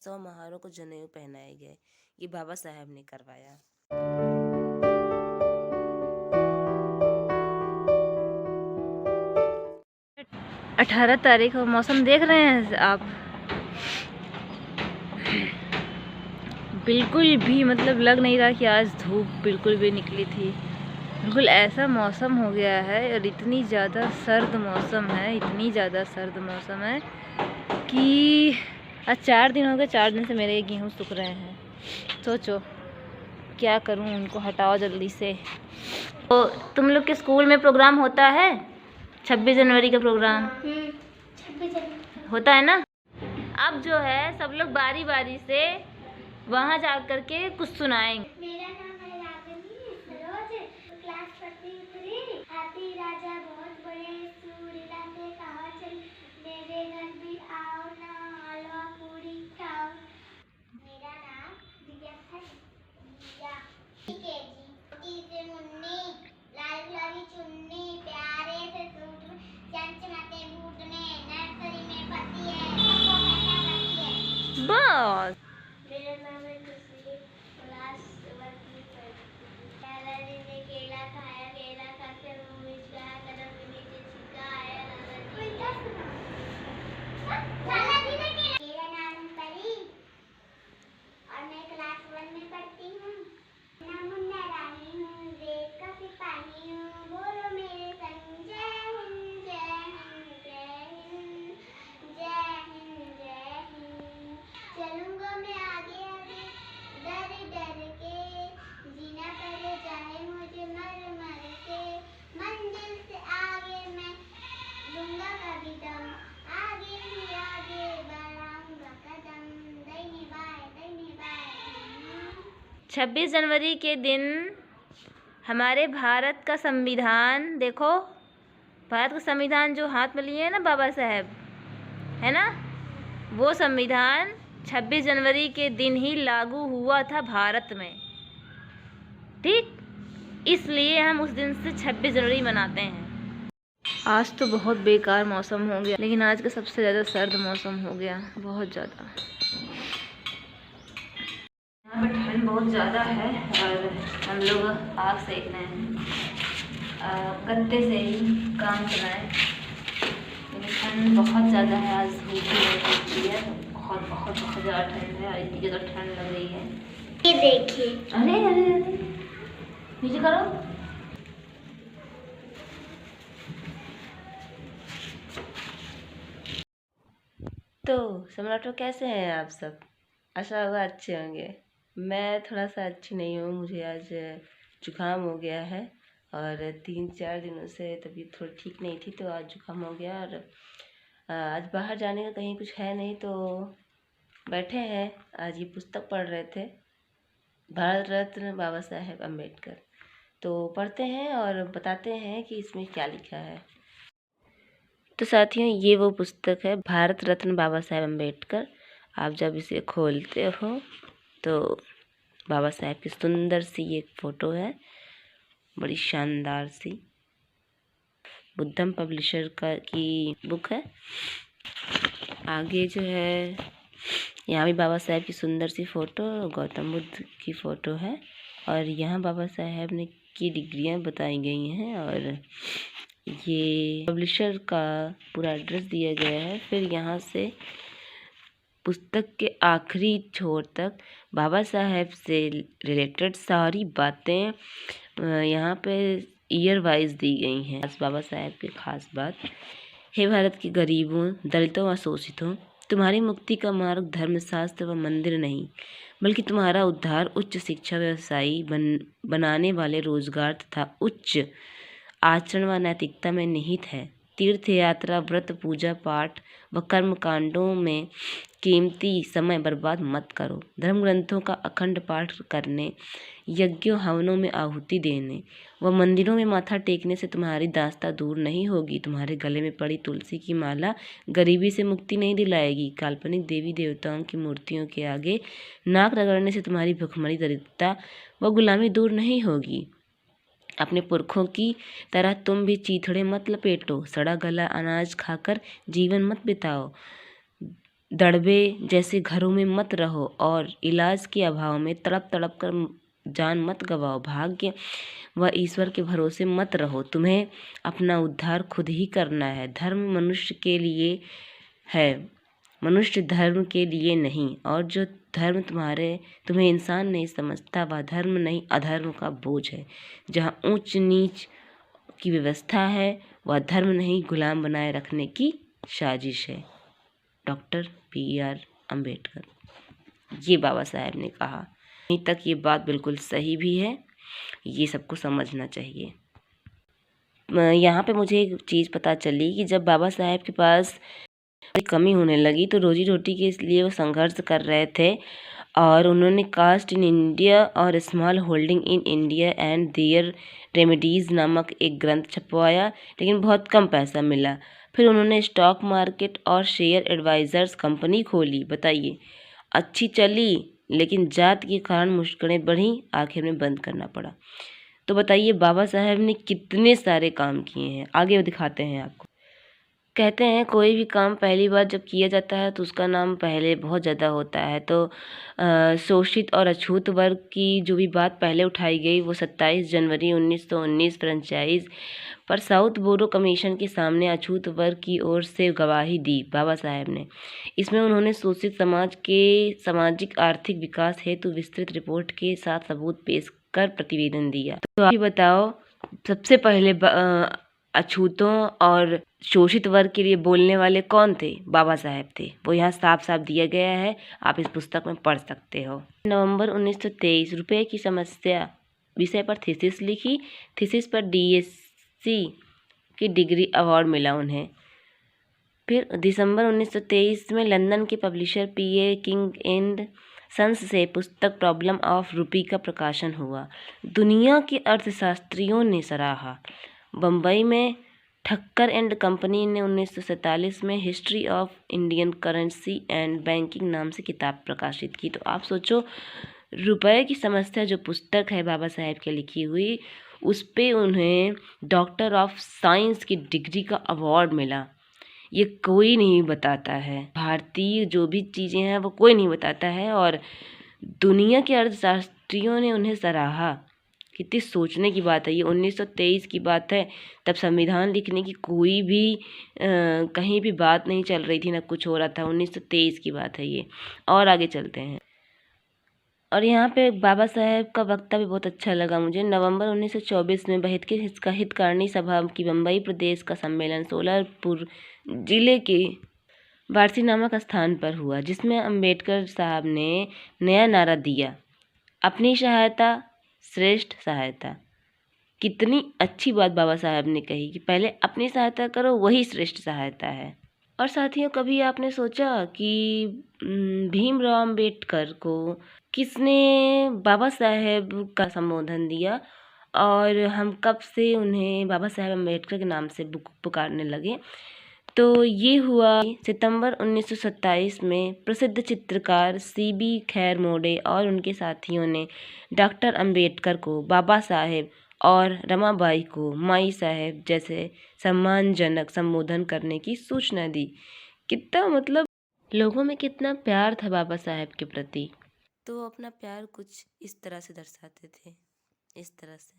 100 महारों को जनेऊ पहनाए गए। ये बाबा साहब ने करवाया। 18 तारीख और मौसम देख रहे हैं आप, बिल्कुल भी मतलब लग नहीं रहा कि आज धूप बिल्कुल भी निकली थी। बिल्कुल ऐसा मौसम हो गया है और इतनी ज़्यादा सर्द मौसम है, इतनी ज़्यादा सर्द मौसम है कि आज 4 दिन हो गए, 4 दिन से मेरे गेहूँ सूख रहे हैं। सोचो क्या करूँ, उनको हटाओ जल्दी से। तो तुम लोग के स्कूल में प्रोग्राम होता है 26 जनवरी का प्रोग्राम? 26 जनवरी होता है ना। अब जो है सब लोग बारी बारी से वहाँ जा कर के कुछ सुनाएंगे। मेरा नाम है रागिनी सरोज, क्लास पढ़ती हूँ। हाथी राजा बहुत बड़े, सूर्य से कहा चल, मेरे घर भी आओ ना, हलवा पूरी खाओ। मेरा नाम दिव्या है। दिव्या केजी से मुन्नी, लाल गुलाबी चुन्नी, प्यारे से सूट, चमचमाते बूट में, नर्सरी में पढ़ती है, सबको कहना करती है। बस मेरा नाम है खुशी, क्लास 1 में पढ़ती हूँ। दादाजी ने केला खाया, केला खाकर मुंह में गया, कदम के नीचे छिपका आया दादाजी। दादाजी ने केला। मेरा नाम परी और मैं क्लास 1 में पढ़ती हूँ। मैं मुन्ना रानी हूँ, देश का सिपाही हूँ, बोलो मेरे संग जय हिंद जय हिंद जय हिंद जय हिंद जय हिंद। चलूंगा मैं आगे आगे डर डर के, जीना पड़ जाए मुझे मर मर के, मंजिल से आगे मैं लूंगा कभी दम, आगे ही आगे बढ़ाऊंगा कदम, दाहिने बाएं 26 जनवरी के दिन हमारे भारत का संविधान देखो, भारत का संविधान जो हाथ में लिए है ना बाबा साहब, है ना, वो संविधान 26 जनवरी के दिन ही लागू हुआ था भारत में। ठीक, इसलिए हम उस दिन से 26 जनवरी मनाते हैं। आज तो बहुत बेकार मौसम हो गया, लेकिन आज का सबसे ज़्यादा सर्द मौसम हो गया, बहुत ज़्यादा। यहाँ पर ठंड बहुत ज़्यादा है और हम लोग आग सेक रहे हैं, गत्ते से ही काम चलाएं। लेकिन ठंड बहुत ज़्यादा है, आज धूप भी होती है, बहुत बहुत बहुत ज़्यादा ठंड है और इतनी ज़्यादा ठंड लग रही है। ये देखिए, अरे अरे अरे नीचे करो। तो सम्राटो कैसे हैं आप सब? आशा होगा अच्छे होंगे। मैं थोड़ा सा अच्छी नहीं हूँ, मुझे आज जुकाम हो गया है और 3-4 दिनों से तबीयत थोड़ी ठीक नहीं थी, तो आज जुकाम हो गया और आज बाहर जाने का कहीं कुछ है नहीं, तो बैठे हैं। आज ये पुस्तक पढ़ रहे थे, भारत रत्न बाबा साहेब अम्बेडकर, तो पढ़ते हैं और बताते हैं कि इसमें क्या लिखा है। तो साथियों, ये वो पुस्तक है भारत रत्न बाबा साहेब अम्बेडकर। आप जब इसे खोलते हो तो बाबा साहेब की सुंदर सी एक फ़ोटो है, बड़ी शानदार सी। बुद्धम पब्लिशर की बुक है। आगे जो है यहाँ भी बाबा साहेब की सुंदर सी फ़ोटो, गौतम बुद्ध की फ़ोटो है और यहाँ बाबा साहेब ने की डिग्रियाँ बताई गई हैं और ये पब्लिशर का पूरा एड्रेस दिया गया है। फिर यहाँ से पुस्तक के आखिरी छोर तक बाबा साहेब से रिलेटेड सारी बातें यहाँ पे ईयर वाइज दी गई हैं। बाबा साहेब की खास बात, हे भारत के गरीबों, दलितों व शोषितों, तुम्हारी मुक्ति का मार्ग धर्मशास्त्र व मंदिर नहीं, बल्कि तुम्हारा उद्धार उच्च शिक्षा, व्यवसायी बनाने वाले रोजगार तथा उच्च आचरण व नैतिकता में निहित है। तीर्थ यात्रा, व्रत, पूजा पाठ व कर्म कांडों में कीमती समय बर्बाद मत करो। धर्म ग्रंथों का अखंड पाठ करने, यज्ञों हवनों में आहुति देने व मंदिरों में माथा टेकने से तुम्हारी दास्ता दूर नहीं होगी। तुम्हारे गले में पड़ी तुलसी की माला गरीबी से मुक्ति नहीं दिलाएगी। काल्पनिक देवी देवताओं की मूर्तियों के आगे नाक रगड़ने से तुम्हारी भुखमरी, दरिद्रता व गुलामी दूर नहीं होगी। अपने पुरखों की तरह तुम भी चीथड़े मत लपेटो, सड़ा गला अनाज खाकर जीवन मत बिताओ। दड़बे जैसे घरों में मत रहो और इलाज के अभाव में तड़प तड़प कर जान मत गवाओ। भाग्य व ईश्वर के भरोसे मत रहो। तुम्हें अपना उद्धार खुद ही करना है। धर्म मनुष्य के लिए है, मनुष्य धर्म के लिए नहीं। और जो धर्म तुम्हें इंसान नहीं समझता वह धर्म नहीं अधर्म का बोझ है। जहाँ ऊंच नीच की व्यवस्था है वह धर्म नहीं गुलाम बनाए रखने की साजिश है। Doctor B.R. अम्बेडकर। ये बाबा साहेब ने कहा। अभी तक ये बात बिल्कुल सही भी है, ये सबको समझना चाहिए। यहाँ पे मुझे एक चीज़ पता चली कि जब बाबा साहेब के पास कमी होने लगी तो रोजी रोटी के लिए वो संघर्ष कर रहे थे और उन्होंने कास्ट इन इंडिया और small holding in India and their remedies नामक एक ग्रंथ छपवाया, लेकिन बहुत कम पैसा मिला। फिर उन्होंने स्टॉक मार्केट और शेयर एडवाइज़र्स कंपनी खोली। बताइए, अच्छी चली लेकिन जात के कारण मुश्किलें बढ़ी, आखिर में बंद करना पड़ा। तो बताइए बाबा साहेब ने कितने सारे काम किए हैं, आगे दिखाते हैं आपको। कहते हैं कोई भी काम पहली बार जब किया जाता है तो उसका नाम पहले बहुत ज़्यादा होता है। तो शोषित और अछूत वर्ग की जो भी बात पहले उठाई गई वो 27 जनवरी 1919 फ्रेंचाइज पर साउथ बोरो कमीशन के सामने अछूत वर्ग की ओर से गवाही दी बाबा साहेब ने। इसमें उन्होंने शोषित समाज के सामाजिक आर्थिक विकास हेतु विस्तृत रिपोर्ट के साथ सबूत पेश कर प्रतिवेदन दिया। तो आप ही बताओ, सबसे पहले अछूतों और शोषित वर्ग के लिए बोलने वाले कौन थे? बाबा साहेब थे। वो यहाँ साफ साफ दिया गया है, आप इस पुस्तक में पढ़ सकते हो। नवंबर 1923 रुपये की समस्या विषय पर थीसिस लिखी। थीसिस पर DSc की डिग्री अवार्ड मिला उन्हें। फिर दिसंबर 1923 में लंदन के publisher PA king and sons से पुस्तक प्रॉब्लम ऑफ रूपी का प्रकाशन हुआ। दुनिया के अर्थशास्त्रियों ने सराहा। बम्बई में ठक्कर एंड कंपनी ने 1947 में history of Indian currency and banking नाम से किताब प्रकाशित की। तो आप सोचो, रुपए की समस्या जो पुस्तक है बाबा साहेब की लिखी हुई, उस पे उन्हें डॉक्टर ऑफ साइंस की डिग्री का अवार्ड मिला। ये कोई नहीं बताता है, भारतीय जो भी चीज़ें हैं वो कोई नहीं बताता है, और दुनिया के अर्थशास्त्रियों ने उन्हें सराहा। कितनी सोचने की बात है। ये 1923 की बात है, तब संविधान लिखने की कोई भी कहीं भी बात नहीं चल रही थी, ना कुछ हो रहा था। 1923 की बात है ये। और आगे चलते हैं। और यहाँ पे बाबा साहेब का वक्तव्य बहुत अच्छा लगा मुझे। नवंबर 1924 में हितकारिणी सभा की बम्बई प्रदेश का सम्मेलन सोलापुर जिले के वारसी नामक स्थान पर हुआ, जिसमें अम्बेडकर साहब ने नया नारा दिया, अपनी सहायता श्रेष्ठ सहायता। कितनी अच्छी बात बाबा साहब ने कही कि पहले अपनी सहायता करो, वही श्रेष्ठ सहायता है। और साथियों, कभी आपने सोचा कि भीमराव अम्बेडकर को किसने बाबा साहेब का संबोधन दिया, और हम कब से उन्हें बाबा साहेब अम्बेडकर के नाम से पुकारने लगे? तो ये हुआ सितंबर 1927 में। प्रसिद्ध चित्रकार CB खैर मोडे और उनके साथियों ने डॉक्टर अम्बेडकर को बाबा साहेब और रमाबाई को माई साहेब जैसे सम्मानजनक संबोधन करने की सूचना दी। कितना मतलब लोगों में कितना प्यार था बाबा साहेब के प्रति। तो वो अपना प्यार कुछ इस तरह से दर्शाते थे, इस तरह से।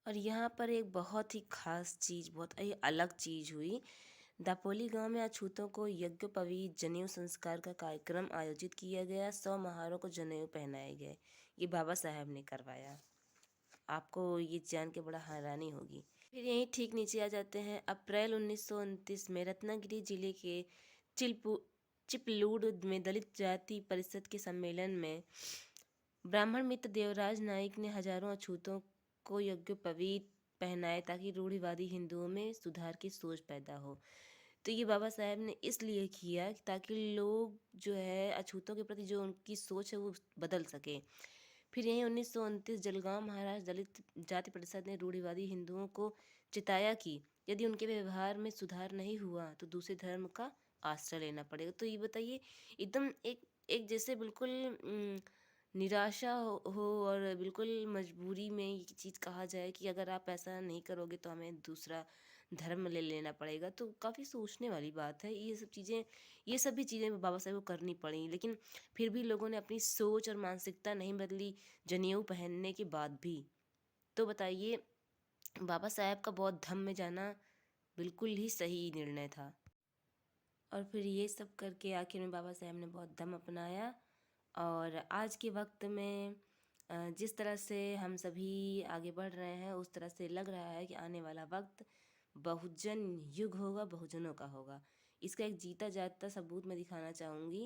और यहाँ पर एक बहुत ही खास चीज़, बहुत ही अलग चीज़ हुई। दापोली गांव में अछूतों को यज्ञोपवीत जनेऊ संस्कार का कार्यक्रम आयोजित किया गया। 100 महारों को जनेऊ पहनाए गए। ये बाबा साहेब ने करवाया। आपको ये जान के बड़ा हैरानी होगी। फिर यहीं ठीक नीचे आ जाते हैं। अप्रैल 1929 में रत्नागिरी जिले के चिपलूड में दलित जाति परिषद के सम्मेलन में ब्राह्मण मित्र देवराज नाइक ने हजारों अछूतों को यज्ञोपवीत पहनाए ताकि रूढ़िवादी हिंदुओं में सुधार की सोच पैदा हो। तो ये बाबा साहेब ने इसलिए किया ताकि लोग जो है अछूतों के प्रति जो उनकी सोच है वो बदल सके। फिर यहीं 1929 जलगांव महाराष्ट्र दलित जाति परिषद ने रूढ़िवादी हिंदुओं को चिताया कि यदि उनके व्यवहार में सुधार नहीं हुआ तो दूसरे धर्म का आश्रय लेना पड़ेगा। तो ये बताइए, एकदम एक जैसे बिल्कुल निराशा हो और बिल्कुल मजबूरी में ये चीज़ कहा जाए कि अगर आप ऐसा नहीं करोगे तो हमें दूसरा धर्म ले लेना पड़ेगा। तो काफ़ी सोचने वाली बात है। ये सब भी चीज़ें बाबा साहेब को करनी पड़ी, लेकिन फिर भी लोगों ने अपनी सोच और मानसिकता नहीं बदली जनेऊ पहनने के बाद भी। तो बताइए, बाबा साहेब का बौद्ध धम्म में जाना बिल्कुल ही सही निर्णय था। और फिर ये सब करके आखिर में बाबा साहेब ने बौद्ध धम्म अपनाया। और आज के वक्त में जिस तरह से हम सभी आगे बढ़ रहे हैं, उस तरह से लग रहा है कि आने वाला वक्त बहुजन युग होगा, बहुजनों का होगा। इसका एक जीता जागता सबूत मैं दिखाना चाहूँगी।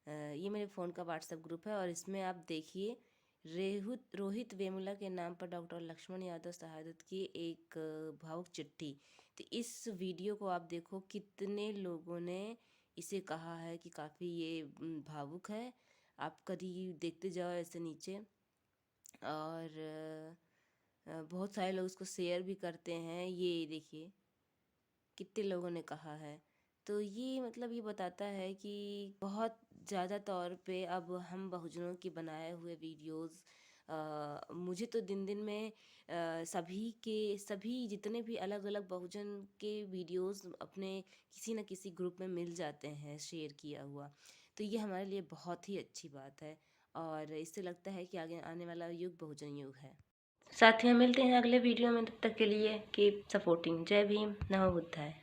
ये मेरे फ़ोन का व्हाट्सएप ग्रुप है और इसमें आप देखिए, रोहित वेमुला के नाम पर डॉक्टर लक्ष्मण यादव शहादत की एक भावुक चिट्ठी। तो इस वीडियो को आप देखो, कितने लोगों ने इसे कहा है कि काफ़ी ये भावुक है। आप कभी देखते जाओ ऐसे नीचे, और बहुत सारे लोग इसको शेयर भी करते हैं। ये देखिए कितने लोगों ने कहा है। तो ये मतलब ये बताता है कि बहुत ज़्यादा तौर पे अब हम बहुजनों के बनाए हुए वीडियोस, मुझे तो दिन दिन में सभी जितने भी अलग अलग बहुजन के वीडियोस अपने किसी न किसी ग्रुप में मिल जाते हैं शेयर किया हुआ। तो ये हमारे लिए बहुत ही अच्छी बात है, और इससे लगता है कि आगे आने वाला युग बहुजन युग है। साथियों, मिलते हैं अगले वीडियो में। तब तक के लिए कीप सपोर्टिंग। जय भीम, नमो बुद्धाय।